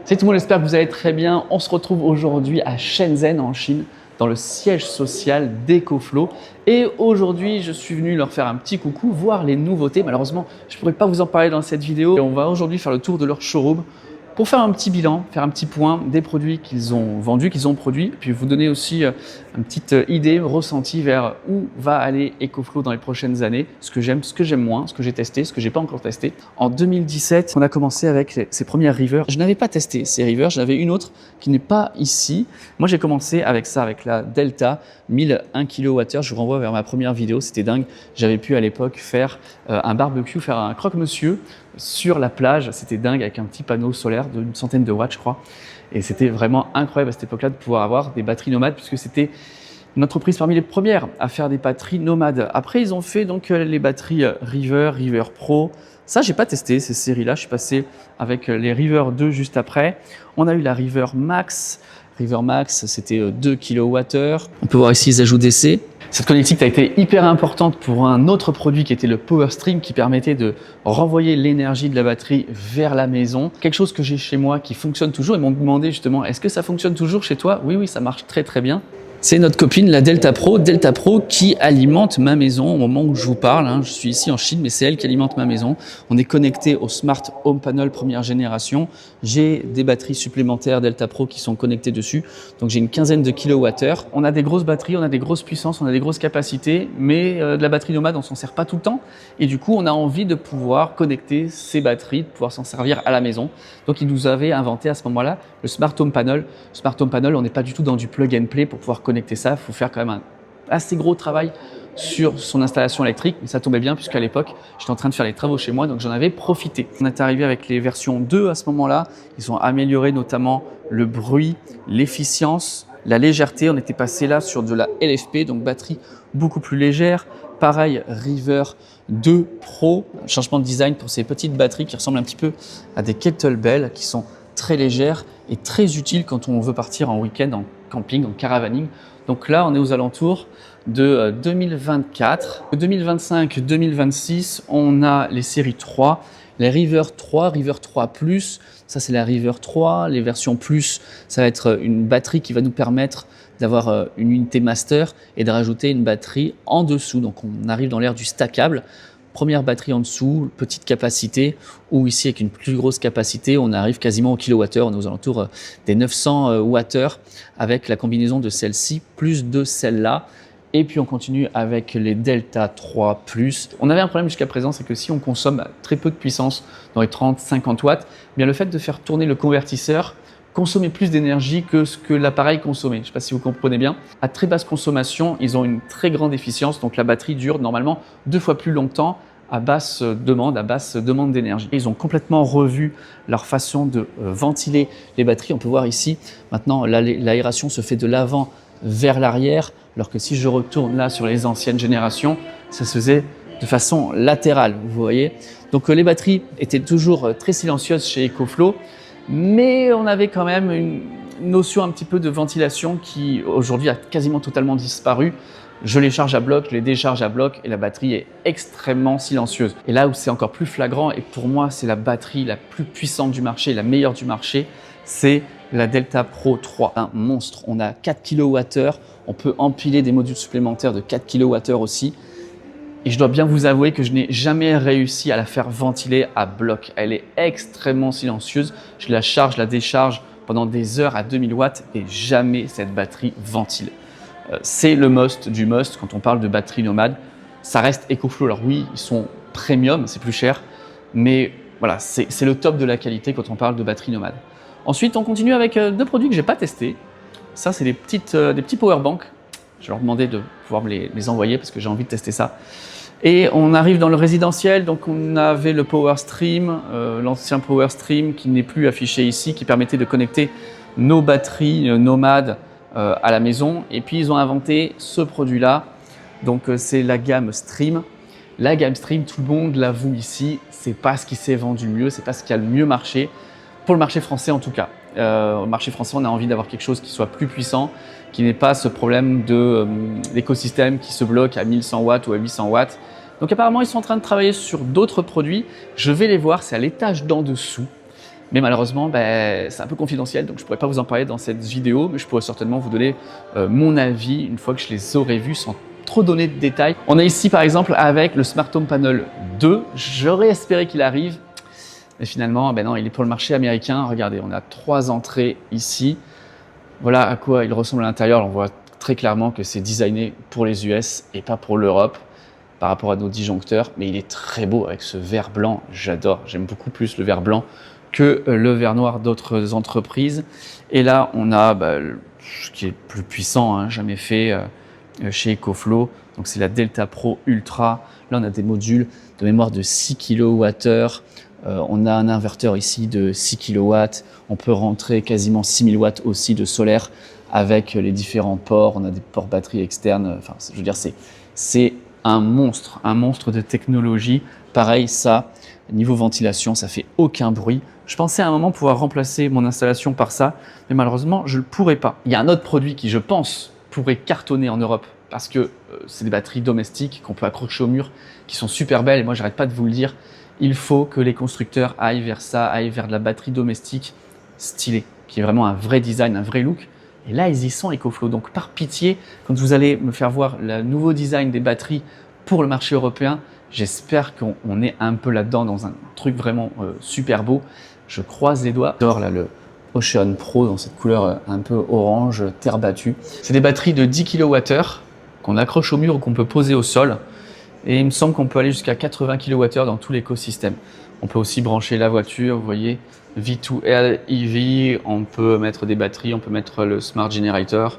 Salut tout le monde, j'espère que vous allez très bien. On se retrouve aujourd'hui à Shenzhen en Chine, dans le siège social d'EcoFlow. Et aujourd'hui, je suis venu leur faire un petit coucou, voir les nouveautés. Malheureusement, je ne pourrais pas vous en parler dans cette vidéo. Et on va aujourd'hui faire le tour de leur showroom pour faire un petit bilan, faire un petit point des produits qu'ils ont vendus, qu'ils ont produits, puis vous donner aussi une petite idée, ressenti vers où va aller EcoFlow dans les prochaines années, ce que j'aime moins, ce que j'ai testé, ce que j'ai pas encore testé. En 2017, on a commencé avec ces premières rivers. Je n'avais pas testé ces rivers, j'en avais une autre qui n'est pas ici. Moi, j'ai commencé avec ça, avec la Delta 1001 kWh. Je vous renvoie vers ma première vidéo, c'était dingue. J'avais pu à l'époque faire un barbecue, faire un croque-monsieur sur la plage, c'était dingue, avec un petit panneau solaire d'une centaine de watts, je crois. Et c'était vraiment incroyable à cette époque-là de pouvoir avoir des batteries nomades, puisque c'était une entreprise parmi les premières à faire des batteries nomades. Après, ils ont fait donc les batteries River Pro. Ça, j'ai pas testé ces séries-là. Je suis passé avec les River 2 juste après. On a eu la River Max. River Max, c'était 2 kWh. On peut voir ici les ajouts d'essai. Cette connectique a été hyper importante pour un autre produit qui était le Power Stream, qui permettait de renvoyer l'énergie de la batterie vers la maison. Quelque chose que j'ai chez moi qui fonctionne toujours. Ils m'ont demandé justement, est-ce que ça fonctionne toujours chez toi? Oui, ça marche très très bien. C'est notre copine, la Delta Pro qui alimente ma maison au moment où je vous parle. Je suis ici en Chine, mais c'est elle qui alimente ma maison. On est connecté au Smart Home Panel première génération. J'ai des batteries supplémentaires Delta Pro qui sont connectées dessus. Donc j'ai une quinzaine de kilowattheures. On a des grosses batteries, on a des grosses puissances, on a des grosses capacités, mais de la batterie nomade, on s'en sert pas tout le temps. Et du coup, on a envie de pouvoir connecter ces batteries, de pouvoir s'en servir à la maison. Donc ils nous avaient inventé à ce moment-là le Smart Home Panel. Smart Home Panel, on n'est pas du tout dans du plug and play pour pouvoir connecter ça. Il faut faire quand même un assez gros travail sur son installation électrique, mais ça tombait bien puisqu'à l'époque, j'étais en train de faire les travaux chez moi, donc j'en avais profité. On est arrivé avec les versions 2 à ce moment-là. Ils ont amélioré notamment le bruit, l'efficience, la légèreté. On était passé là sur de la LFP, donc batterie beaucoup plus légère. Pareil, River 2 Pro, changement de design pour ces petites batteries qui ressemblent un petit peu à des kettlebells, qui sont très légères et très utiles quand on veut partir en week-end, en camping, en caravaning. Donc là, on est aux alentours de 2024. 2025-2026, on a les séries 3, les River 3, River 3 Plus. Ça, c'est la River 3. Les versions Plus, ça va être une batterie qui va nous permettre d'avoir une unité master et de rajouter une batterie en dessous. Donc, on arrive dans l'ère du stackable. Première batterie en dessous, petite capacité, ou ici avec une plus grosse capacité, on arrive quasiment au kilowattheure, on est aux alentours des 900 Wh avec la combinaison de celle-ci plus de celle-là. Et puis on continue avec les Delta 3 Plus. On avait un problème jusqu'à présent, c'est que si on consomme très peu de puissance, dans les 30-50 watts, bien le fait de faire tourner le convertisseur consommer plus d'énergie que ce que l'appareil consommait. Je ne sais pas si vous comprenez bien. À très basse consommation, ils ont une très grande efficience, donc la batterie dure normalement 2 fois plus longtemps à basse demande d'énergie. Ils ont complètement revu leur façon de ventiler les batteries. On peut voir ici, maintenant l'aération se fait de l'avant vers l'arrière, alors que si je retourne là sur les anciennes générations, ça se faisait de façon latérale, vous voyez. Donc les batteries étaient toujours très silencieuses chez EcoFlow, mais on avait quand même une notion un petit peu de ventilation qui aujourd'hui a quasiment totalement disparu. Je les charge à bloc, je les décharge à bloc et la batterie est extrêmement silencieuse. Et là où c'est encore plus flagrant, et pour moi c'est la batterie la plus puissante du marché, la meilleure du marché, c'est la Delta Pro 3. Un monstre, on a 4 kWh, on peut empiler des modules supplémentaires de 4 kWh aussi. Et je dois bien vous avouer que je n'ai jamais réussi à la faire ventiler à bloc. Elle est extrêmement silencieuse. Je la charge, je la décharge pendant des heures à 2000 watts et jamais cette batterie ventile. C'est le must du must quand on parle de batterie nomade. Ça reste EcoFlow. Alors oui, ils sont premium, c'est plus cher, mais voilà, c'est le top de la qualité quand on parle de batterie nomade. Ensuite, on continue avec deux produits que je n'ai pas testés. Ça, c'est des petits power banks. Je vais leur demander de pouvoir me les envoyer parce que j'ai envie de tester ça. Et on arrive dans le résidentiel, donc on avait le Power Stream, l'ancien Power Stream qui n'est plus affiché ici, qui permettait de connecter nos batteries nomades à la maison. Et puis ils ont inventé ce produit-là, donc c'est la gamme Stream. La gamme Stream, tout le monde l'avoue ici, c'est pas ce qui s'est vendu le mieux, c'est pas ce qui a le mieux marché, pour le marché français en tout cas. Au marché français, on a envie d'avoir quelque chose qui soit plus puissant, qui n'ait pas ce problème d'écosystème qui se bloque à 1100 watts ou à 800 watts. Donc apparemment, ils sont en train de travailler sur d'autres produits. Je vais les voir, c'est à l'étage d'en dessous. Mais malheureusement, c'est un peu confidentiel, donc je ne pourrais pas vous en parler dans cette vidéo, mais je pourrais certainement vous donner mon avis une fois que je les aurai vus sans trop donner de détails. On est ici par exemple avec le Smart Home Panel 2. J'aurais espéré qu'il arrive, mais finalement, non, il est pour le marché américain. Regardez, on a 3 entrées ici. Voilà à quoi il ressemble à l'intérieur. On voit très clairement que c'est designé pour les US et pas pour l'Europe par rapport à nos disjoncteurs, mais il est très beau avec ce vert blanc. J'adore, j'aime beaucoup plus le vert blanc que le vert noir d'autres entreprises. Et là, on a ce qui est le plus puissant, jamais fait chez EcoFlow. Donc c'est la Delta Pro Ultra. Là, on a des modules de mémoire de 6 kWh. On a un inverteur ici de 6 kW. On peut rentrer quasiment 6000 watts aussi de solaire avec les différents ports. On a des ports batterie externes. Enfin, je veux dire, c'est un monstre de technologie. Pareil, ça, niveau ventilation, ça fait aucun bruit. Je pensais à un moment pouvoir remplacer mon installation par ça, mais malheureusement, je ne le pourrais pas. Il y a un autre produit qui, je pense, pourrait cartonner en Europe parce que c'est des batteries domestiques qu'on peut accrocher au mur, qui sont super belles. Et moi, j'arrête pas de vous le dire, il faut que les constructeurs aillent vers ça, aillent vers de la batterie domestique stylée, qui est vraiment un vrai design, un vrai look. Et là, ils y sont, EcoFlow. Donc, par pitié, quand vous allez me faire voir le nouveau design des batteries pour le marché européen, j'espère qu'on est un peu là-dedans, dans un truc vraiment super beau. Je croise les doigts. J'adore là le Ocean Pro dans cette couleur un peu orange, terre battue. C'est des batteries de 10 kWh qu'on accroche au mur ou qu'on peut poser au sol. Et il me semble qu'on peut aller jusqu'à 80 kWh dans tout l'écosystème. On peut aussi brancher la voiture, vous voyez, V2L EV, on peut mettre des batteries, on peut mettre le Smart Generator,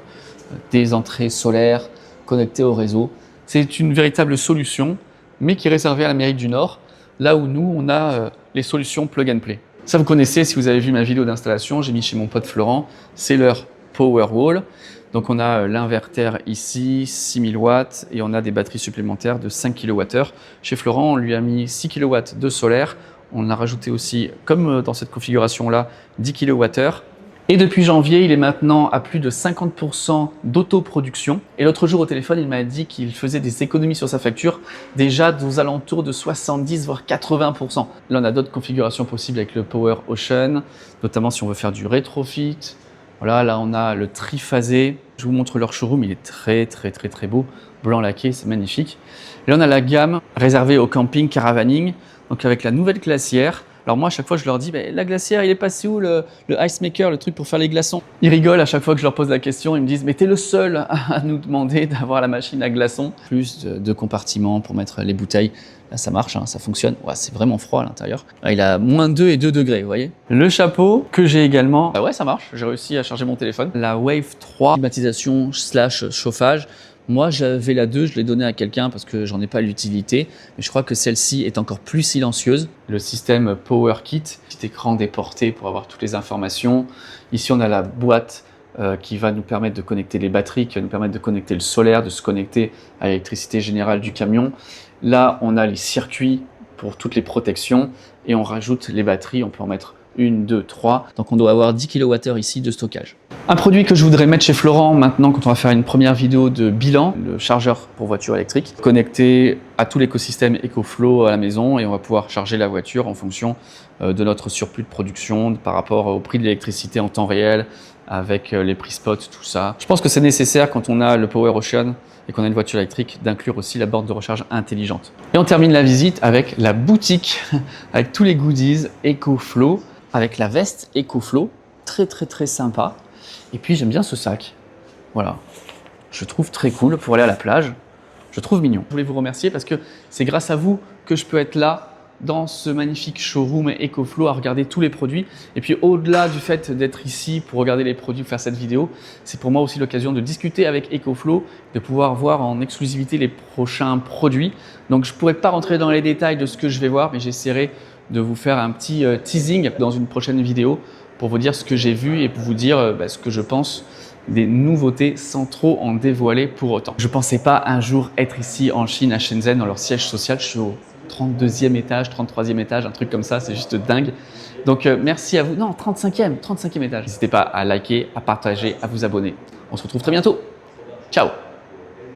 des entrées solaires connectées au réseau. C'est une véritable solution, mais qui est réservée à l'Amérique du Nord, là où nous, on a les solutions plug and play. Ça, vous connaissez, si vous avez vu ma vidéo d'installation, j'ai mis chez mon pote Florent, c'est leur Powerwall. Donc on a l'inverteur ici, 6000 watts, et on a des batteries supplémentaires de 5 kWh. Chez Florent, on lui a mis 6 kW de solaire. On a rajouté aussi, comme dans cette configuration-là, 10 kWh. Et depuis janvier, il est maintenant à plus de 50% d'autoproduction. Et l'autre jour au téléphone, il m'a dit qu'il faisait des économies sur sa facture, déjà aux alentours de 70 voire 80%. Là, on a d'autres configurations possibles avec le Power Ocean, notamment si on veut faire du rétrofit. Voilà, là on a le triphasé. Je vous montre leur showroom, il est très beau, blanc laqué, c'est magnifique. Et là on a la gamme réservée au camping, caravaning, donc avec la nouvelle glacière. Alors moi à chaque fois je leur dis, la glacière il est passé où le ice maker, le truc pour faire les glaçons? Ils rigolent à chaque fois que je leur pose la question, ils me disent mais t'es le seul à nous demander d'avoir la machine à glaçons. Plus de compartiments pour mettre les bouteilles. Là, ça marche, ça fonctionne. Ouais, c'est vraiment froid à l'intérieur. Il a -2 et 2 degrés, vous voyez. Le chapeau que j'ai également. Ouais, ça marche. J'ai réussi à charger mon téléphone. La Wave 3, climatisation / chauffage. Moi, j'avais la 2, je l'ai donnée à quelqu'un parce que j'en ai pas l'utilité. Mais je crois que celle-ci est encore plus silencieuse. Le système Power Kit, petit écran déporté pour avoir toutes les informations. Ici, on a la boîte qui va nous permettre de connecter les batteries, qui va nous permettre de connecter le solaire, de se connecter à l'électricité générale du camion. Là, on a les circuits pour toutes les protections et on rajoute les batteries. On peut en mettre 1, 2, 3. Donc, on doit avoir 10 kWh ici de stockage. Un produit que je voudrais mettre chez Florent maintenant quand on va faire une première vidéo de bilan, le chargeur pour voiture électrique, connecté à tout l'écosystème EcoFlow à la maison et on va pouvoir charger la voiture en fonction de notre surplus de production par rapport au prix de l'électricité en temps réel avec les prix spot, tout ça. Je pense que c'est nécessaire quand on a le Power Ocean et qu'on a une voiture électrique d'inclure aussi la borne de recharge intelligente. Et on termine la visite avec la boutique, avec tous les goodies EcoFlow, avec la veste EcoFlow, très sympa. Et puis j'aime bien ce sac, voilà, je trouve très cool pour aller à la plage, je trouve mignon. Je voulais vous remercier parce que c'est grâce à vous que je peux être là dans ce magnifique showroom EcoFlow à regarder tous les produits. Et puis au-delà du fait d'être ici pour regarder les produits, faire cette vidéo, c'est pour moi aussi l'occasion de discuter avec EcoFlow, de pouvoir voir en exclusivité les prochains produits. Donc je ne pourrais pas rentrer dans les détails de ce que je vais voir, mais j'essaierai de vous faire un petit teasing dans une prochaine vidéo pour vous dire ce que j'ai vu et pour vous dire ce que je pense des nouveautés sans trop en dévoiler pour autant. Je ne pensais pas un jour être ici en Chine, à Shenzhen, dans leur siège social. Je suis au 32e étage, 33e étage, un truc comme ça, c'est juste dingue. Donc merci à vous. Non, 35e étage. N'hésitez pas à liker, à partager, à vous abonner. On se retrouve très bientôt. Ciao!